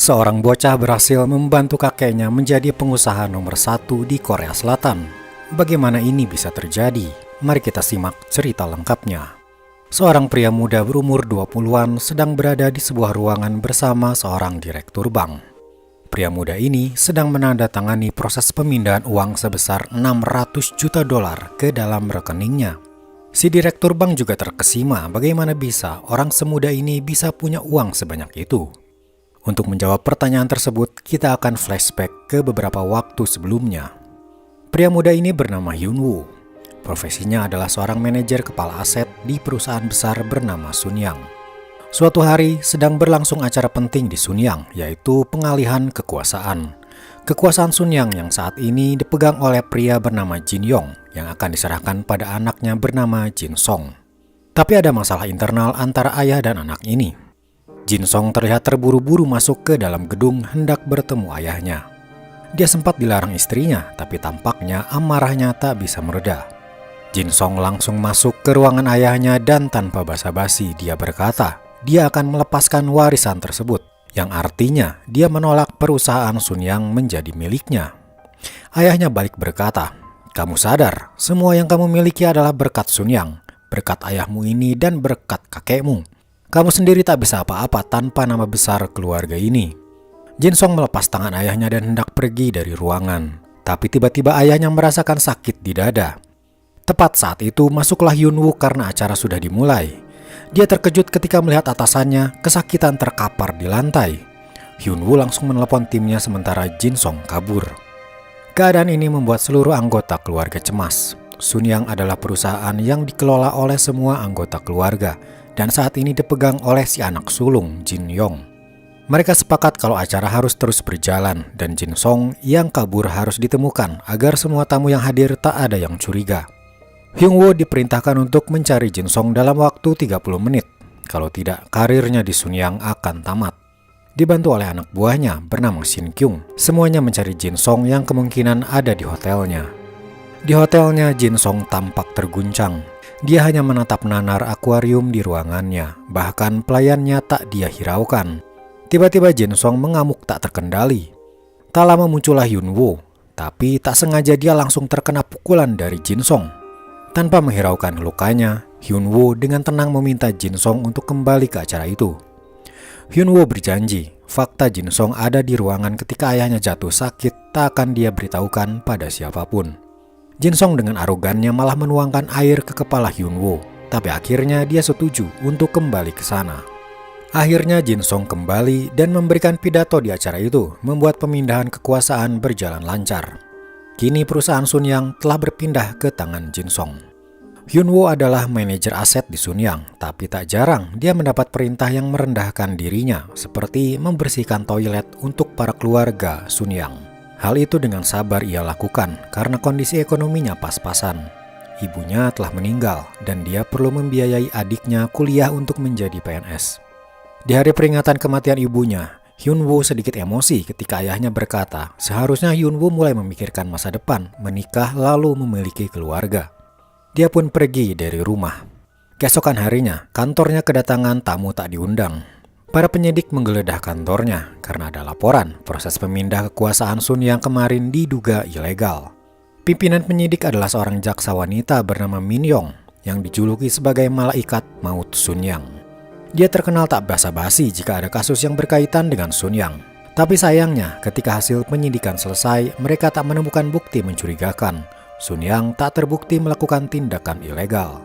Seorang bocah berhasil membantu kakeknya menjadi pengusaha nomor satu di Korea Selatan. Bagaimana ini bisa terjadi? Mari kita simak cerita lengkapnya. Seorang pria muda berumur 20-an sedang berada di sebuah ruangan bersama seorang direktur bank. Pria muda ini sedang menandatangani proses pemindahan uang sebesar 600 juta dolar ke dalam rekeningnya. Si direktur bank juga terkesima bagaimana bisa orang semuda ini bisa punya uang sebanyak itu. Untuk menjawab pertanyaan tersebut, kita akan flashback ke beberapa waktu sebelumnya. Pria muda ini bernama Hyun Woo. Profesinya adalah seorang manajer kepala aset di perusahaan besar bernama Sun Yang. Suatu hari sedang berlangsung acara penting di Sun Yang, yaitu pengalihan kekuasaan. Kekuasaan Sun Yang yang saat ini dipegang oleh pria bernama Jin Yong yang akan diserahkan pada anaknya bernama Jin Song. Tapi ada masalah internal antara ayah dan anak ini. Jin Song terlihat terburu-buru masuk ke dalam gedung hendak bertemu ayahnya. Dia sempat dilarang istrinya, tapi tampaknya amarahnya tak bisa mereda. Jin Song langsung masuk ke ruangan ayahnya dan tanpa basa-basi dia berkata, dia akan melepaskan warisan tersebut, yang artinya dia menolak perusahaan Sun Yang menjadi miliknya. Ayahnya balik berkata, kamu sadar, semua yang kamu miliki adalah berkat Sun Yang, berkat ayahmu ini dan berkat kakekmu. Kamu sendiri tak bisa apa-apa tanpa nama besar keluarga ini. Jin Song melepas tangan ayahnya dan hendak pergi dari ruangan. Tapi tiba-tiba ayahnya merasakan sakit di dada. Tepat saat itu masuklah Hyun Woo karena acara sudah dimulai. Dia terkejut ketika melihat atasannya kesakitan terkapar di lantai. Hyun Woo langsung menelepon timnya sementara Jin Song kabur. Keadaan ini membuat seluruh anggota keluarga cemas. Sun Yang adalah perusahaan yang dikelola oleh semua anggota keluarga dan saat ini dipegang oleh si anak sulung Jin Yong. Mereka sepakat kalau acara harus terus berjalan dan Jin Song yang kabur harus ditemukan agar semua tamu yang hadir tak ada yang curiga. Hyun Woo diperintahkan untuk mencari Jin Song dalam waktu 30 menit. Kalau tidak, karirnya di Sun Yang akan tamat. Dibantu oleh anak buahnya bernama Shin Kyung, semuanya mencari Jin Song yang kemungkinan ada di hotelnya. Di hotelnya, Jin Song tampak terguncang. Dia hanya menatap nanar akuarium di ruangannya, bahkan pelayannya tak dia hiraukan. Tiba-tiba Jin Song mengamuk tak terkendali. Tak lama muncullah Hyun Woo, tapi tak sengaja dia langsung terkena pukulan dari Jin Song. Tanpa menghiraukan lukanya, Hyun Woo dengan tenang meminta Jin Song untuk kembali ke acara itu. Hyun Woo berjanji, fakta Jin Song ada di ruangan ketika ayahnya jatuh sakit tak akan dia beritahukan pada siapapun. Jin Song dengan arogannya malah menuangkan air ke kepala Hyun Woo, tapi akhirnya dia setuju untuk kembali ke sana. Akhirnya Jin Song kembali dan memberikan pidato di acara itu, membuat pemindahan kekuasaan berjalan lancar. Kini perusahaan Sun Yang telah berpindah ke tangan Jin Song. Hyun Woo adalah manajer aset di Sun Yang, tapi tak jarang dia mendapat perintah yang merendahkan dirinya, seperti membersihkan toilet untuk para keluarga Sun Yang. Hal itu dengan sabar ia lakukan karena kondisi ekonominya pas-pasan. Ibunya telah meninggal dan dia perlu membiayai adiknya kuliah untuk menjadi PNS. Di hari peringatan kematian ibunya, Hyun Woo sedikit emosi ketika ayahnya berkata seharusnya Hyun Woo mulai memikirkan masa depan, menikah lalu memiliki keluarga. Dia pun pergi dari rumah. Keesokan harinya, kantornya kedatangan tamu tak diundang. Para penyidik menggeledah kantornya karena ada laporan proses pemindah kekuasaan Sun Yang kemarin diduga ilegal. Pimpinan penyidik adalah seorang jaksa wanita bernama Min Yong yang dijuluki sebagai malaikat maut Sun Yang. Dia terkenal tak basa-basi jika ada kasus yang berkaitan dengan Sun Yang. Tapi sayangnya ketika hasil penyidikan selesai, mereka tak menemukan bukti mencurigakan. Sun Yang tak terbukti melakukan tindakan ilegal.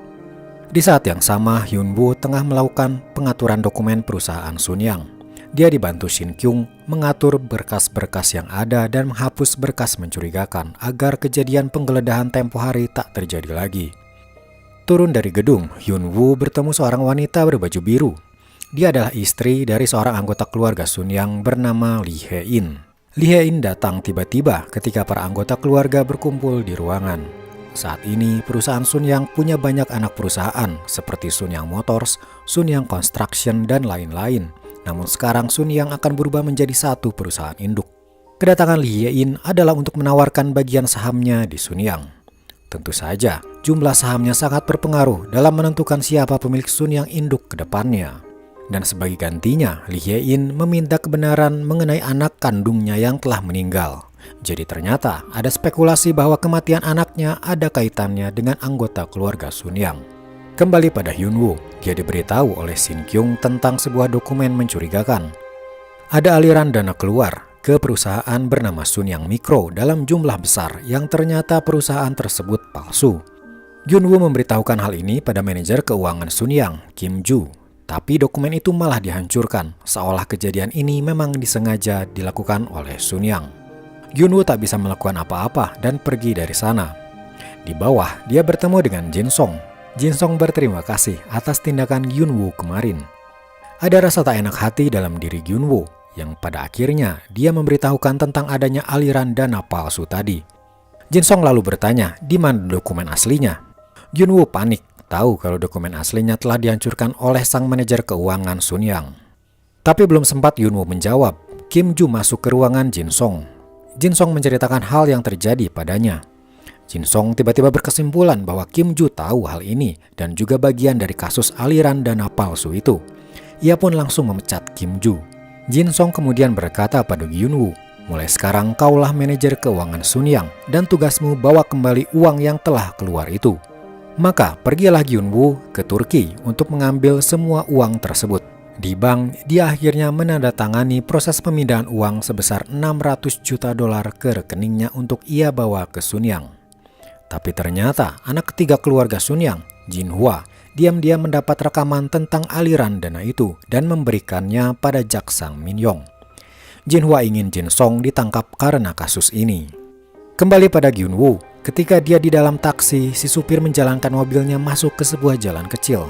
Di saat yang sama, Hyun Woo tengah melakukan pengaturan dokumen perusahaan Sun Yang. Dia dibantu Shin Kyung mengatur berkas-berkas yang ada dan menghapus berkas mencurigakan agar kejadian penggeledahan tempo hari tak terjadi lagi. Turun dari gedung, Hyun Woo bertemu seorang wanita berbaju biru. Dia adalah istri dari seorang anggota keluarga Sun Yang bernama Lee Hae-in. Lee Hae-in datang tiba-tiba ketika para anggota keluarga berkumpul di ruangan. Saat ini, perusahaan Sun Yang punya banyak anak perusahaan seperti Sun Yang Motors, Sun Yang Construction, dan lain-lain. Namun sekarang Sun Yang akan berubah menjadi satu perusahaan induk. Kedatangan Lee Hae-in adalah untuk menawarkan bagian sahamnya di Sun Yang. Tentu saja, jumlah sahamnya sangat berpengaruh dalam menentukan siapa pemilik Sun Yang induk ke depannya. Dan sebagai gantinya, Lee Hye-in meminta kebenaran mengenai anak kandungnya yang telah meninggal. Jadi ternyata ada spekulasi bahwa kematian anaknya ada kaitannya dengan anggota keluarga Sun Yang. Kembali pada Hyun-woo, dia diberitahu oleh Shin Kyung tentang sebuah dokumen mencurigakan. Ada aliran dana keluar ke perusahaan bernama Sun Yang Mikro dalam jumlah besar yang ternyata perusahaan tersebut palsu. Hyun-woo memberitahukan hal ini pada manajer keuangan Sun Yang, Kim Joo. Tapi dokumen itu malah dihancurkan, seolah kejadian ini memang disengaja dilakukan oleh Sun Yang. Hyun-woo tak bisa melakukan apa-apa dan pergi dari sana. Di bawah, dia bertemu dengan Jin Song. Jin Song berterima kasih atas tindakan Hyun-woo kemarin. Ada rasa tak enak hati dalam diri Hyun-woo, yang pada akhirnya dia memberitahukan tentang adanya aliran dana palsu tadi. Jin Song lalu bertanya, di mana dokumen aslinya? Hyun-woo panik. Tahu kalau dokumen aslinya telah dihancurkan oleh sang manajer keuangan Sun Yang. Tapi belum sempat Hyun-woo menjawab, Kim Joo masuk ke ruangan Jin Song. Jin Song menceritakan hal yang terjadi padanya. Jin Song tiba-tiba berkesimpulan bahwa Kim Joo tahu hal ini dan juga bagian dari kasus aliran dana palsu itu. Ia pun langsung memecat Kim Joo. Jin Song kemudian berkata pada Hyun-woo, mulai sekarang kaulah manajer keuangan Sun Yang dan tugasmu bawa kembali uang yang telah keluar itu. Maka pergilah Hyun-woo ke Turki untuk mengambil semua uang tersebut. Di bank, dia akhirnya menandatangani proses pemindahan uang sebesar $600 juta ke rekeningnya untuk ia bawa ke Sun Yang. Tapi ternyata anak ketiga keluarga Sun Yang, Jin Hwa, diam-diam mendapat rekaman tentang aliran dana itu dan memberikannya pada Jak Sang Min Yong. Jin Hwa ingin Jin Song ditangkap karena kasus ini. Kembali pada Hyun-woo, ketika dia di dalam taksi, si supir menjalankan mobilnya masuk ke sebuah jalan kecil.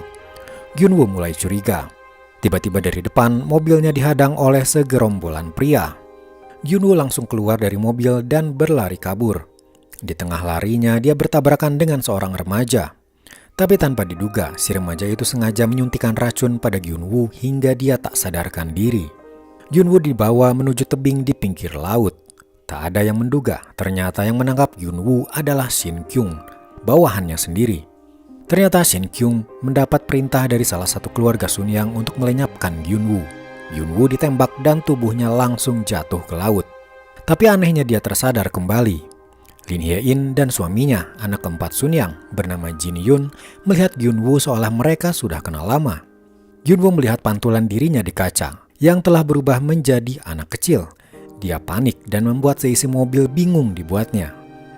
Hyun-woo mulai curiga. Tiba-tiba dari depan, mobilnya dihadang oleh segerombolan pria. Hyun-woo langsung keluar dari mobil dan berlari kabur. Di tengah larinya, dia bertabrakan dengan seorang remaja. Tapi tanpa diduga, si remaja itu sengaja menyuntikkan racun pada Hyun-woo hingga dia tak sadarkan diri. Hyun-woo dibawa menuju tebing di pinggir laut. Tak ada yang menduga, ternyata yang menangkap Hyun-woo adalah Shin Kyung, bawahannya sendiri. Ternyata Shin Kyung mendapat perintah dari salah satu keluarga Sun Yang untuk melenyapkan Hyun-woo. Hyun-woo ditembak dan tubuhnya langsung jatuh ke laut. Tapi anehnya dia tersadar kembali. Lee Hye-in dan suaminya, anak keempat Sun Yang, bernama Jin Yun, melihat Hyun-woo seolah mereka sudah kenal lama. Hyun-woo melihat pantulan dirinya di kaca, yang telah berubah menjadi anak kecil. Dia panik dan membuat seisi mobil bingung dibuatnya.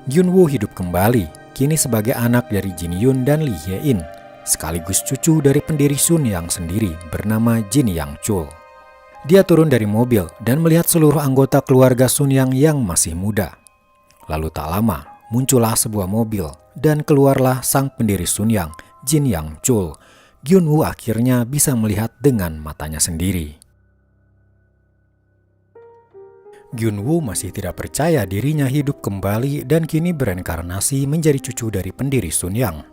Hyun-woo hidup kembali, kini sebagai anak dari Jin Yun dan Lee Hye-in, sekaligus cucu dari pendiri Sun Yang sendiri bernama Jin Yang Chul. Dia turun dari mobil dan melihat seluruh anggota keluarga Sun Yang masih muda. Lalu tak lama, muncullah sebuah mobil dan keluarlah sang pendiri Sun Yang, Jin Yang Chul. Hyun-woo akhirnya bisa melihat dengan matanya sendiri. Hyun-woo masih tidak percaya dirinya hidup kembali dan kini bereinkarnasi menjadi cucu dari pendiri Sun Yang.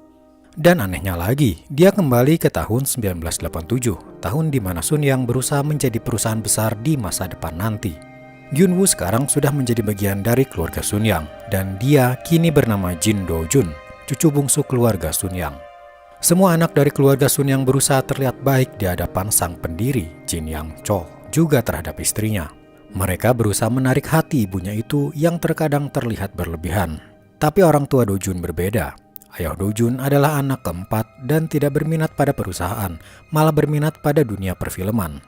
Dan anehnya lagi, dia kembali ke tahun 1987, tahun di mana Sun Yang berusaha menjadi perusahaan besar di masa depan nanti. Hyun-woo sekarang sudah menjadi bagian dari keluarga Sun Yang, dan dia kini bernama Jin Do-jun, cucu bungsu keluarga Sun Yang. Semua anak dari keluarga Sun Yang berusaha terlihat baik di hadapan sang pendiri, Jin Yang Chol, juga terhadap istrinya. Mereka berusaha menarik hati ibunya itu yang terkadang terlihat berlebihan. Tapi orang tua Do-jun berbeda. Ayah Do-jun adalah anak keempat dan tidak berminat pada perusahaan, malah berminat pada dunia perfilman.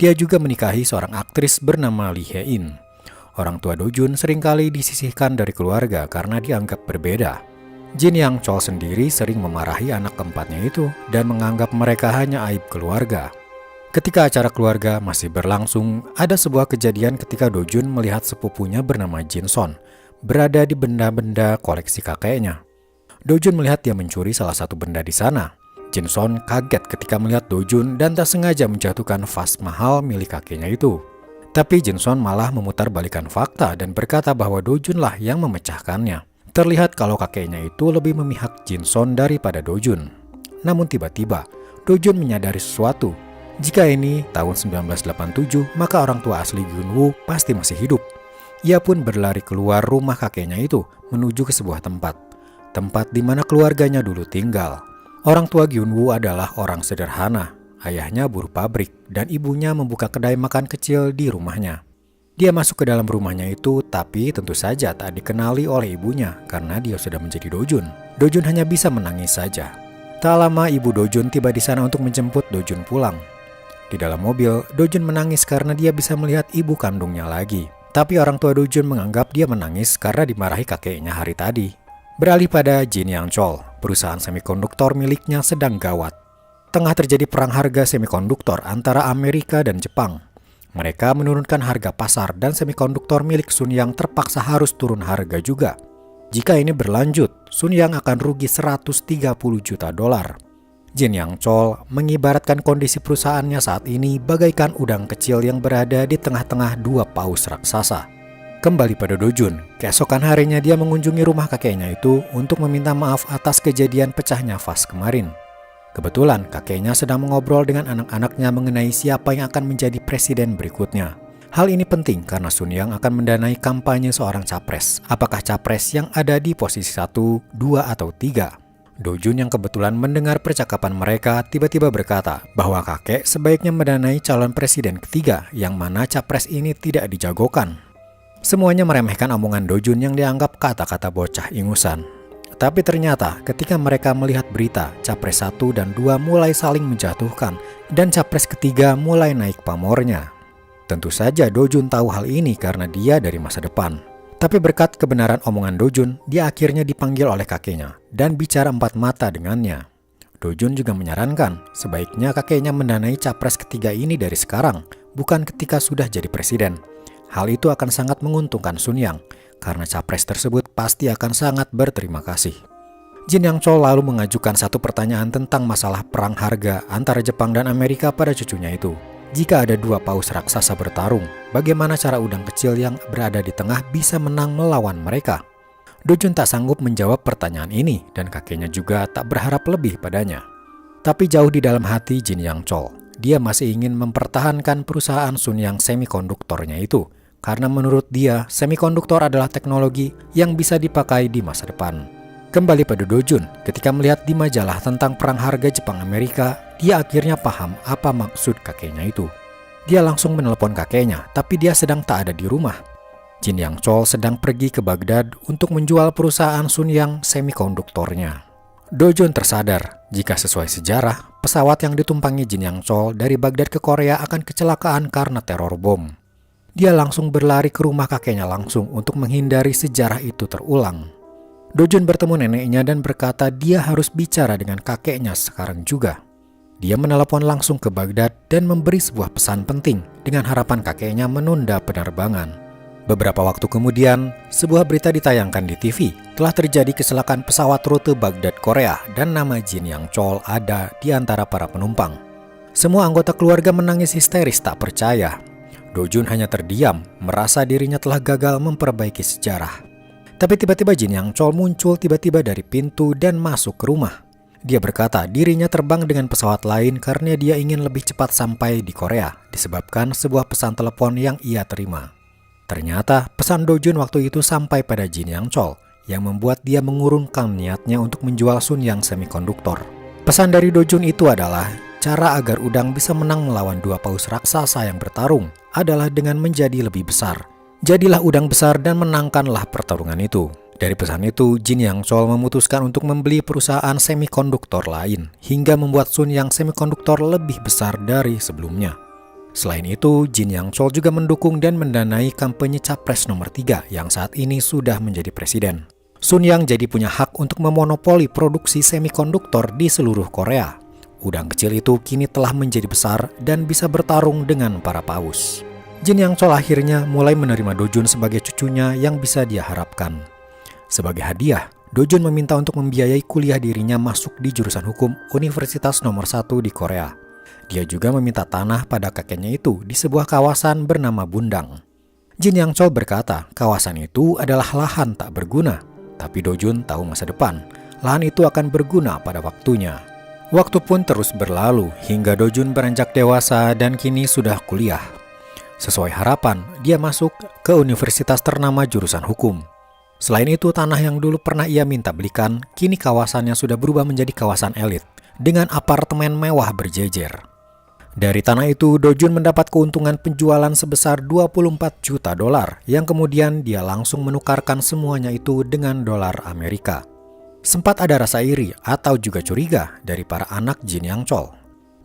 Dia juga menikahi seorang aktris bernama Lee Hye-in. Orang tua Do-jun seringkali disisihkan dari keluarga karena dianggap berbeda. Jin Yang Chol sendiri sering memarahi anak keempatnya itu dan menganggap mereka hanya aib keluarga. Ketika acara keluarga masih berlangsung, ada sebuah kejadian ketika Do-jun melihat sepupunya bernama Jin Son berada di benda-benda koleksi kakeknya. Do-jun melihat dia mencuri salah satu benda di sana. Jin Son kaget ketika melihat Do-jun dan tak sengaja menjatuhkan vas mahal milik kakeknya itu. Tapi Jin Son malah memutarbalikkan fakta dan berkata bahwa Do-jun lah yang memecahkannya. Terlihat kalau kakeknya itu lebih memihak Jin Son daripada Do-jun. Namun tiba-tiba, Do-jun menyadari sesuatu. Jika ini tahun 1987, maka orang tua asli Hyun-woo pasti masih hidup. Ia pun berlari keluar rumah kakeknya itu menuju ke sebuah tempat di mana keluarganya dulu tinggal. Orang tua Hyun-woo adalah orang sederhana. ayahnya buruh pabrik dan ibunya membuka kedai makan kecil di rumahnya. Dia masuk ke dalam rumahnya itu, tapi tentu saja tak dikenali oleh ibunya karena dia sudah menjadi Dojun. Dojun hanya bisa menangis saja. Tak lama ibu Dojun tiba di sana untuk menjemput Dojun pulang. Di dalam mobil, Dojun menangis karena dia bisa melihat ibu kandungnya lagi. Tapi orang tua Dojun menganggap dia menangis karena dimarahi kakeknya hari tadi. Beralih pada Jin Yang Chol, perusahaan semikonduktor miliknya sedang gawat. Tengah terjadi perang harga semikonduktor antara Amerika dan Jepang. Mereka menurunkan harga pasar dan semikonduktor milik Sun Yang terpaksa harus turun harga juga. Jika ini berlanjut, Sun Yang akan rugi 130 juta dolar. Jin Yang Chol mengibaratkan kondisi perusahaannya saat ini bagaikan udang kecil yang berada di tengah-tengah dua paus raksasa. Kembali pada Dojun, keesokan harinya dia mengunjungi rumah kakeknya itu untuk meminta maaf atas kejadian pecahnya vas kemarin. Kebetulan kakeknya sedang mengobrol dengan anak-anaknya mengenai siapa yang akan menjadi presiden berikutnya. Hal ini penting karena Sun Yang akan mendanai kampanye seorang capres. Apakah capres yang ada di posisi 1, 2, atau 3? Dojun yang kebetulan mendengar percakapan mereka tiba-tiba berkata bahwa kakek sebaiknya mendanai calon presiden ketiga yang mana capres ini tidak dijagokan. Semuanya meremehkan omongan Dojun yang dianggap kata-kata bocah ingusan. Tapi ternyata ketika mereka melihat berita, capres 1 dan 2 mulai saling menjatuhkan dan capres ketiga mulai naik pamornya. Tentu saja Dojun tahu hal ini karena dia dari masa depan. Tapi berkat kebenaran omongan Dojun, dia akhirnya dipanggil oleh kakeknya dan bicara empat mata dengannya. Dojun juga menyarankan sebaiknya kakeknya mendanai capres ketiga ini dari sekarang, bukan ketika sudah jadi presiden. Hal itu akan sangat menguntungkan Sun Yang, karena capres tersebut pasti akan sangat berterima kasih. Jin Yang Chol lalu mengajukan satu pertanyaan tentang masalah perang harga antara Jepang dan Amerika pada cucunya itu. Jika ada dua paus raksasa bertarung, bagaimana cara udang kecil yang berada di tengah bisa menang melawan mereka? Dojun tak sanggup menjawab pertanyaan ini dan kakeknya juga tak berharap lebih padanya. Tapi jauh di dalam hati Jin Yang Chol, dia masih ingin mempertahankan perusahaan Sun Yang semikonduktornya itu. Karena menurut dia, semikonduktor adalah teknologi yang bisa dipakai di masa depan. Kembali pada Dojun, ketika melihat di majalah tentang perang harga Jepang-Amerika, dia akhirnya paham apa maksud kakeknya itu. Dia langsung menelepon kakeknya, tapi dia sedang tak ada di rumah. Jin Yang Chol sedang pergi ke Baghdad untuk menjual perusahaan Sun Yang semikonduktornya. Dojun tersadar, jika sesuai sejarah, pesawat yang ditumpangi Jin Yang Chol dari Baghdad ke Korea akan kecelakaan karena teror bom. Dia langsung berlari ke rumah kakeknya langsung untuk menghindari sejarah itu terulang. Dojun bertemu neneknya dan berkata dia harus bicara dengan kakeknya sekarang juga. Dia menelepon langsung ke Baghdad dan memberi sebuah pesan penting dengan harapan kakeknya menunda penerbangan. Beberapa waktu kemudian, sebuah berita ditayangkan di TV. Telah terjadi kecelakaan pesawat rute Baghdad Korea dan nama Jin Yang Chol ada di antara para penumpang. Semua anggota keluarga menangis histeris tak percaya. Dojun hanya terdiam, merasa dirinya telah gagal memperbaiki sejarah. Tapi tiba-tiba Jin Yang Chol muncul tiba-tiba dari pintu dan masuk ke rumah. Dia berkata dirinya terbang dengan pesawat lain karena dia ingin lebih cepat sampai di Korea, disebabkan sebuah pesan telepon yang ia terima. Ternyata pesan Dojun waktu itu sampai pada Jin Yang Chol, yang membuat dia mengurungkan niatnya untuk menjual Sun Yang semikonduktor. Pesan dari Dojun itu adalah, cara agar udang bisa menang melawan dua paus raksasa yang bertarung adalah dengan menjadi lebih besar. Jadilah udang besar dan menangkanlah pertarungan itu. Dari pesan itu, Jin Yang Chol memutuskan untuk membeli perusahaan semikonduktor lain, hingga membuat Sun Yang semikonduktor lebih besar dari sebelumnya. Selain itu, Jin Yang Chol juga mendukung dan mendanai kampanye capres nomor 3 yang saat ini sudah menjadi presiden. Sun Yang jadi punya hak untuk memonopoli produksi semikonduktor di seluruh Korea. Udang kecil itu kini telah menjadi besar dan bisa bertarung dengan para paus. Jin Yang Chol akhirnya mulai menerima Dojun sebagai cucunya yang bisa dia harapkan. Sebagai hadiah, Dojun meminta untuk membiayai kuliah dirinya masuk di jurusan hukum Universitas nomor 1 di Korea. Dia juga meminta tanah pada kakeknya itu di sebuah kawasan bernama Bundang. Jin Yang Chol berkata kawasan itu adalah lahan tak berguna, tapi Dojun tahu masa depan. Lahan itu akan berguna pada waktunya. Waktu pun terus berlalu hingga Dojun beranjak dewasa dan kini sudah kuliah. Sesuai harapan, dia masuk ke universitas ternama jurusan hukum. Selain itu, tanah yang dulu pernah ia minta belikan, kini kawasannya sudah berubah menjadi kawasan elit, dengan apartemen mewah berjejer. Dari tanah itu, Dojun mendapat keuntungan penjualan sebesar 24 juta dolar yang kemudian dia langsung menukarkan semuanya itu dengan dolar Amerika. Sempat ada rasa iri atau juga curiga dari para anak Jin Yang Chol.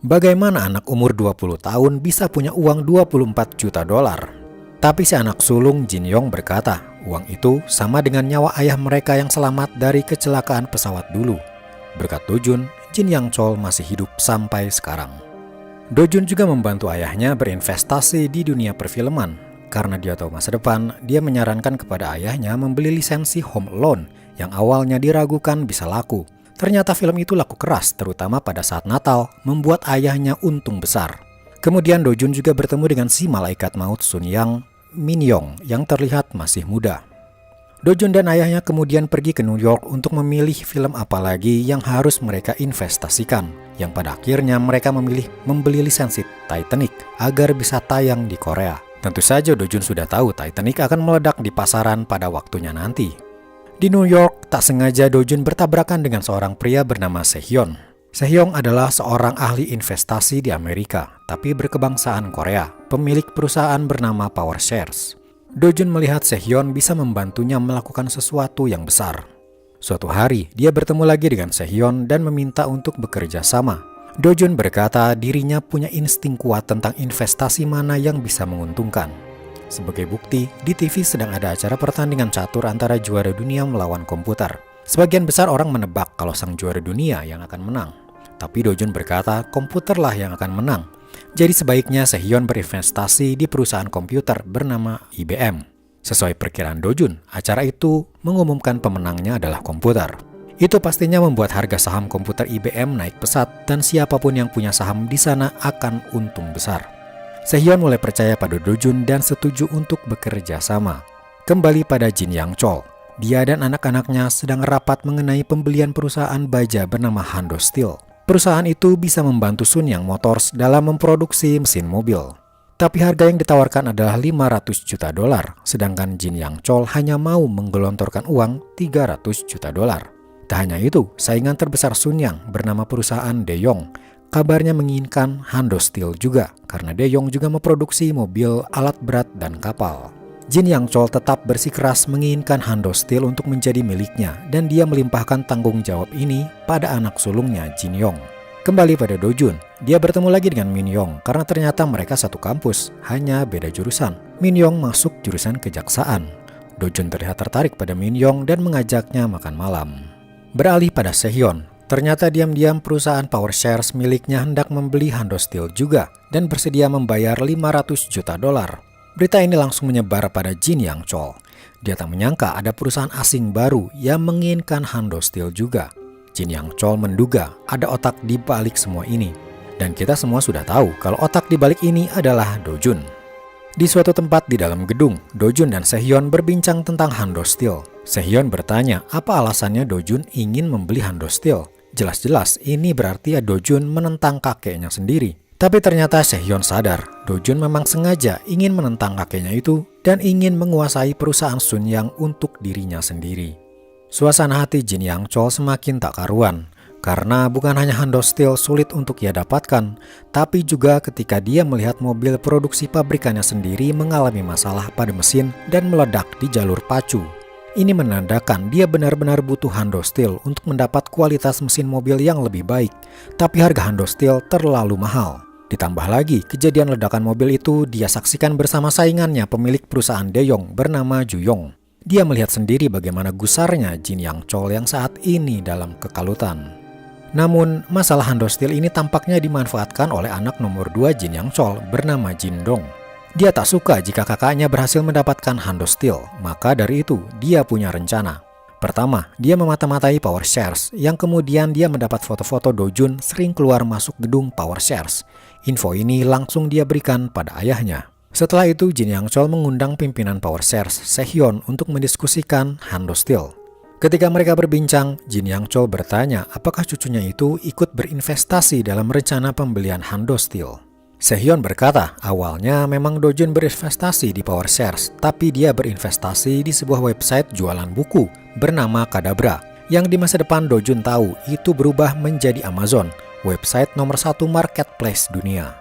Bagaimana anak umur 20 tahun bisa punya uang 24 juta dolar? Tapi si anak sulung Jin Yong berkata, uang itu sama dengan nyawa ayah mereka yang selamat dari kecelakaan pesawat dulu. Berkat Dojun, Jin Yang Chol masih hidup sampai sekarang. Dojun juga membantu ayahnya berinvestasi di dunia perfilman. Karena dia tahu masa depan, dia menyarankan kepada ayahnya membeli lisensi Home Alone yang awalnya diragukan bisa laku. Ternyata film itu laku keras, terutama pada saat Natal, membuat ayahnya untung besar. Kemudian Dojun juga bertemu dengan si malaikat maut Sun Yang, Min Yong, yang terlihat masih muda. Dojun dan ayahnya kemudian pergi ke New York untuk memilih film apa lagi yang harus mereka investasikan, yang pada akhirnya mereka memilih membeli lisensi Titanic agar bisa tayang di Korea. Tentu saja Dojun sudah tahu Titanic akan meledak di pasaran pada waktunya nanti. Di New York, tak sengaja Dojun bertabrakan dengan seorang pria bernama Sehyun. Sehyun adalah seorang ahli investasi di Amerika, tapi berkebangsaan Korea, pemilik perusahaan bernama PowerShares. Dojun melihat Sehyun bisa membantunya melakukan sesuatu yang besar. Suatu hari, dia bertemu lagi dengan Sehyun dan meminta untuk bekerja sama. Dojun berkata dirinya punya insting kuat tentang investasi mana yang bisa menguntungkan. Sebagai bukti, di TV sedang ada acara pertandingan catur antara juara dunia melawan komputer. Sebagian besar orang menebak kalau sang juara dunia yang akan menang. Tapi Dojun berkata komputerlah yang akan menang. Jadi sebaiknya Sehyun berinvestasi di perusahaan komputer bernama IBM. Sesuai perkiraan Dojun, acara itu mengumumkan pemenangnya adalah komputer. Itu pastinya membuat harga saham komputer IBM naik pesat dan siapapun yang punya saham di sana akan untung besar. Sehyun mulai percaya pada Dojun dan setuju untuk bekerja sama. Kembali pada Jin Yang Chol. Dia dan anak-anaknya sedang rapat mengenai pembelian perusahaan baja bernama Hando Steel. Perusahaan itu bisa membantu Sun Yang Motors dalam memproduksi mesin mobil. Tapi harga yang ditawarkan adalah 500 juta dolar, sedangkan Jin Yang Chol hanya mau menggelontorkan uang 300 juta dolar. Tak hanya itu, saingan terbesar Sun Yang bernama perusahaan Daewoo kabarnya menginginkan Hando Steel juga, karena Daewoo juga memproduksi mobil, alat berat, dan kapal. Jin Yang Chol tetap bersikeras menginginkan Hando Steel untuk menjadi miliknya, dan dia melimpahkan tanggung jawab ini pada anak sulungnya Jin Yong. Kembali pada Dojun, dia bertemu lagi dengan Min Yong karena ternyata mereka satu kampus, hanya beda jurusan. Min Yong masuk jurusan kejaksaan. Dojun terlihat tertarik pada Min Yong dan mengajaknya makan malam. Beralih pada Sehyun, ternyata diam-diam perusahaan PowerShares miliknya hendak membeli Hando Steel juga dan bersedia membayar 500 juta dolar. Berita ini langsung menyebar pada Jin Yang Chol. Dia tak menyangka ada perusahaan asing baru yang menginginkan Hando Steel juga. Jin Yang Chol menduga ada otak di balik semua ini. Dan kita semua sudah tahu kalau otak di balik ini adalah Dojun. Di suatu tempat di dalam gedung, Dojun dan Sehyun berbincang tentang Hando Steel. Sehyun bertanya apa alasannya Dojun ingin membeli Hando Steel. Jelas-jelas ini berarti Dojun menentang kakeknya sendiri. Tapi ternyata Sehyun sadar, Dojun memang sengaja ingin menentang kakeknya itu dan ingin menguasai perusahaan Sun Yang untuk dirinya sendiri. Suasana hati Jin Yang Chol semakin tak karuan, karena bukan hanya Hando Steel sulit untuk ia dapatkan, tapi juga ketika dia melihat mobil produksi pabrikannya sendiri mengalami masalah pada mesin dan meledak di jalur pacu. Ini menandakan dia benar-benar butuh Hando Steel untuk mendapat kualitas mesin mobil yang lebih baik, tapi harga Hando Steel terlalu mahal. Ditambah lagi, kejadian ledakan mobil itu dia saksikan bersama saingannya pemilik perusahaan Daewoo bernama Ju Yong. Dia melihat sendiri bagaimana gusarnya Jin Yang Chol yang saat ini dalam kekalutan. Namun, masalah Hando Steel ini tampaknya dimanfaatkan oleh anak nomor 2 Jin Yang Chol bernama Jin Dong. Dia tak suka jika kakaknya berhasil mendapatkan Hando Steel, maka dari itu dia punya rencana. Pertama, dia memata-matai PowerShares, yang kemudian dia mendapat foto-foto Dojun sering keluar masuk gedung PowerShares. Info ini langsung dia berikan pada ayahnya. Setelah itu, Jin Yang Chol mengundang pimpinan PowerShares, Sehyun, untuk mendiskusikan Hando Steel. Ketika mereka berbincang, Jin Yang Chol bertanya apakah cucunya itu ikut berinvestasi dalam rencana pembelian Hando Steel. Sehyun berkata, awalnya memang Dojun berinvestasi di PowerShares, tapi dia berinvestasi di sebuah website jualan buku bernama Kadabra, yang di masa depan Dojun tahu itu berubah menjadi Amazon, website nomor 1 marketplace dunia.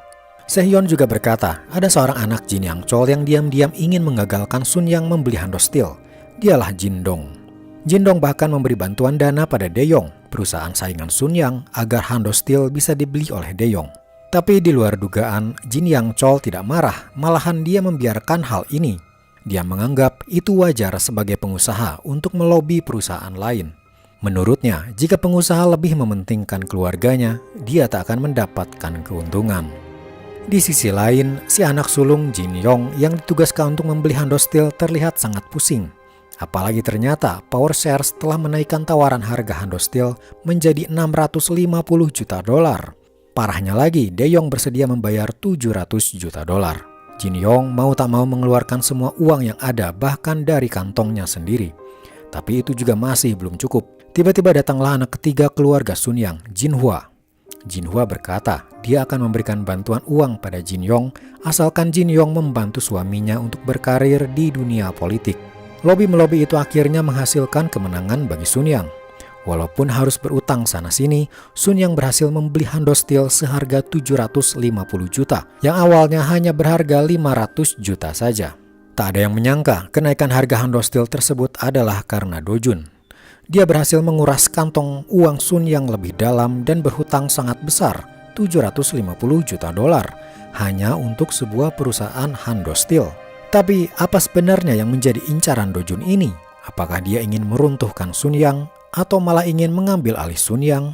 Sehyeon juga berkata, ada seorang anak Jin Yang Chol yang diam-diam ingin menggagalkan Sun Yang membeli Hando Steel. Dialah Jin Dong. Jin Dong bahkan memberi bantuan dana pada Daeyong, perusahaan saingan Sun Yang, agar Hando Steel bisa dibeli oleh Daeyong. Tapi di luar dugaan, Jin Yang Chol tidak marah, malahan dia membiarkan hal ini. Dia menganggap itu wajar sebagai pengusaha untuk melobi perusahaan lain. Menurutnya, jika pengusaha lebih mementingkan keluarganya, dia tak akan mendapatkan keuntungan. Di sisi lain, si anak sulung Jin Yong yang ditugaskan untuk membeli Hando Steel terlihat sangat pusing. Apalagi ternyata Power Shares telah menaikkan tawaran harga Hando Steel menjadi $650 juta. Parahnya lagi, Daeyong bersedia membayar $700 juta. Jin Yong mau tak mau mengeluarkan semua uang yang ada, bahkan dari kantongnya sendiri. Tapi itu juga masih belum cukup. Tiba-tiba datanglah anak ketiga keluarga Sun Yang, Jin Hwa. Jin Hwa berkata dia akan memberikan bantuan uang pada Jin Yong asalkan Jin Yong membantu suaminya untuk berkarir di dunia politik. Lobby-melobi itu akhirnya menghasilkan kemenangan bagi Sun Yang. Walaupun harus berutang sana-sini, Sun Yang berhasil membeli Hando Steel seharga 750 juta yang awalnya hanya berharga 500 juta saja. Tak ada yang menyangka kenaikan harga Hando Steel tersebut adalah karena Do Jun. Dia berhasil menguras kantong uang Sun Yang lebih dalam dan berhutang sangat besar, $750 juta, hanya untuk sebuah perusahaan Hando Steel. Tapi apa sebenarnya yang menjadi incaran Do Jun ini? Apakah dia ingin meruntuhkan Sun Yang atau malah ingin mengambil alih Sun Yang?